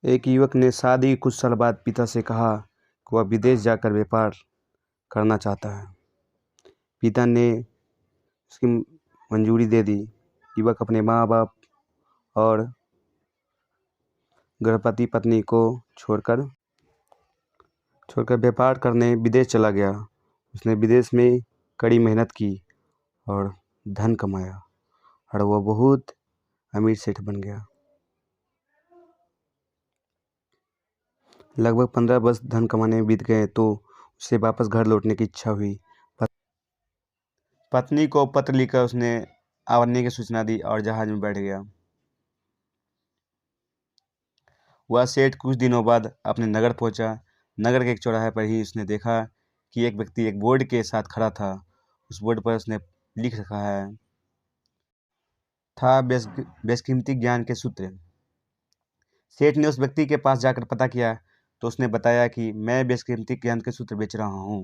एक युवक ने शादी के कुछ साल बाद पिता से कहा कि वह विदेश जाकर व्यापार करना चाहता है। पिता ने उसकी मंजूरी दे दी। युवक अपने माँ बाप और गर्भवती पत्नी को छोड़कर व्यापार करने विदेश चला गया। उसने विदेश में कड़ी मेहनत की और धन कमाया और वह बहुत अमीर सेठ बन गया। लगभग 15 वर्ष धन कमाने में बीत गए तो उसे वापस घर लौटने की इच्छा हुई। पत्नी को पत्र लिखकर उसने आने की सूचना दी और जहाज में बैठ गया। वह सेठ कुछ दिनों बाद अपने नगर पहुंचा। नगर के एक चौराहे पर ही उसने देखा कि एक व्यक्ति एक बोर्ड के साथ खड़ा था। उस बोर्ड पर उसने लिख रखा था बेशकीमती ज्ञान के सूत्र। सेठ ने उस व्यक्ति के पास जाकर पता किया तो उसने बताया कि मैं बेशकीमती ज्ञान के सूत्र बेच रहा हूँ।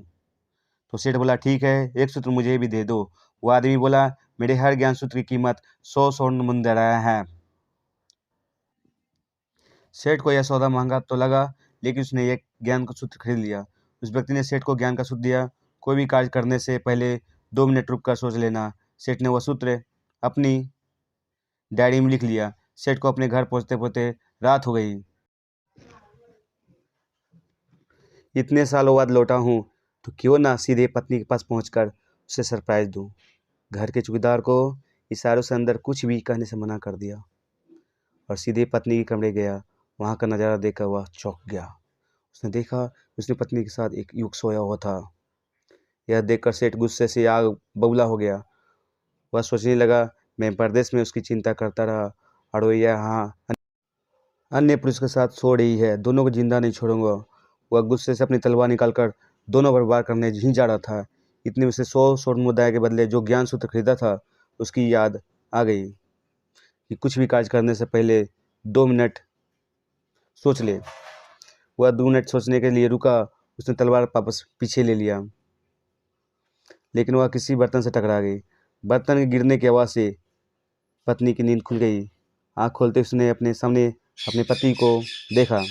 तो सेठ बोला, ठीक है, एक सूत्र मुझे भी दे दो। वो आदमी बोला, मेरे हर ज्ञान सूत्र की कीमत 100 स्वर्ण मुद्राएं है। सेठ को यह सौदा महंगा तो लगा, लेकिन उसने एक ज्ञान का सूत्र खरीद लिया। उस व्यक्ति ने सेठ को ज्ञान का सूत्र दिया, कोई भी कार्य करने से पहले 2 मिनट रुक कर सोच लेना। सेठ ने वह सूत्र अपनी डायरी में लिख लिया। सेठ को अपने घर पहुंचते पहुंचते रात हो गई। इतने सालों बाद लौटा हूँ तो क्यों ना सीधे पत्नी के पास पहुंचकर उसे सरप्राइज दूं। घर के चौकीदार को इशारों से अंदर कुछ भी कहने से मना कर दिया और सीधे पत्नी के कमरे गया। वहां का नज़ारा देखकर वह चौंक गया। उसने देखा उसने पत्नी के साथ एक युवक सोया हुआ था। यह देखकर सेठ गुस्से से आग बबूला हो गया। वह सोचने लगा, मैं परदेश में उसकी चिंता करता रहा और वह यहाँ अन्य पुरुष के साथ सो रही है, दोनों को जिंदा नहीं छोड़ूंगा। वह गुस्से से अपनी तलवार निकालकर दोनों पर वार करने ही जा रहा था। इतने में उसे 100 स्वर्ण मुद्राएं के बदले जो ज्ञान सूत्र खरीदा था उसकी याद आ गई कि कुछ भी कार्य करने से पहले 2 मिनट सोच ले। वह 2 मिनट सोचने के लिए रुका। उसने तलवार वापस पीछे ले लिया, लेकिन वह किसी बर्तन से टकरा गई। बर्तन के गिरने की आवाज़ से पत्नी की नींद खुल गई। आँख खोलते उसने अपने सामने अपने पति को देखा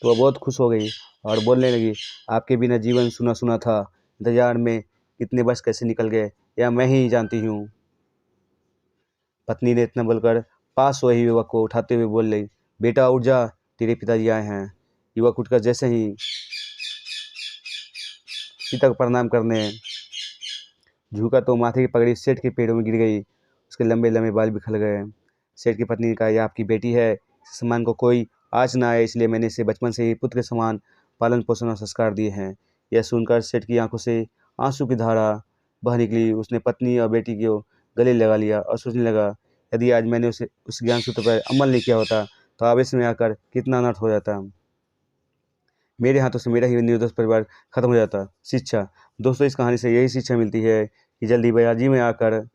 तो वह बहुत खुश हो गई और बोलने लगी, आपके बिना जीवन सुना सुना था। इंतजार में इतने वर्ष कैसे निकल गए यह मैं ही जानती हूँ। पत्नी ने इतना बोलकर पास सोए युवक को उठाते हुए बोल रही, बेटा उठ जा, तेरे पिताजी आए हैं। युवक उठकर जैसे ही पिता को प्रणाम करने झुका तो माथे की पगड़ी सेठ के पेड़ों में गिर गई। उसके लंबे लंबे बाल बिखर गए। सेठ की पत्नी ने कहा, यह आपकी बेटी है, इस सम्मान को कोई आज ना आए, इसलिए मैंने इसे बचपन से ही पुत्र के समान पालन पोषण और संस्कार दिए हैं। यह सुनकर सेठ की आंखों से आंसू की धारा बह निकली। उसने पत्नी और बेटी को गले लगा लिया और सोचने लगा, यदि आज मैंने उस ज्ञान सूत्र पर अमल नहीं किया होता तो आवेश में आकर कितना अनर्थ हो जाता। मेरे हाथों से मेरा ही निर्दोष परिवार खत्म हो जाता। शिक्षा दोस्तों, इस कहानी से यही शिक्षा मिलती है कि जल्दीबाजी में आकर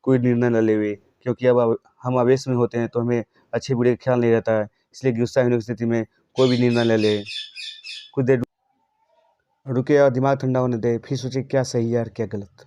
कोई निर्णय न लेवे, क्योंकि अब हम आवेश में होते हैं तो हमें अच्छे बुरे का ख्याल नहीं रहता है। इसलिए गुस्सा होने की स्थिति में कोई भी निर्णय न ले। कुछ देर रुके और दिमाग ठंडा होने दे, फिर सोचे क्या सही है और क्या गलत।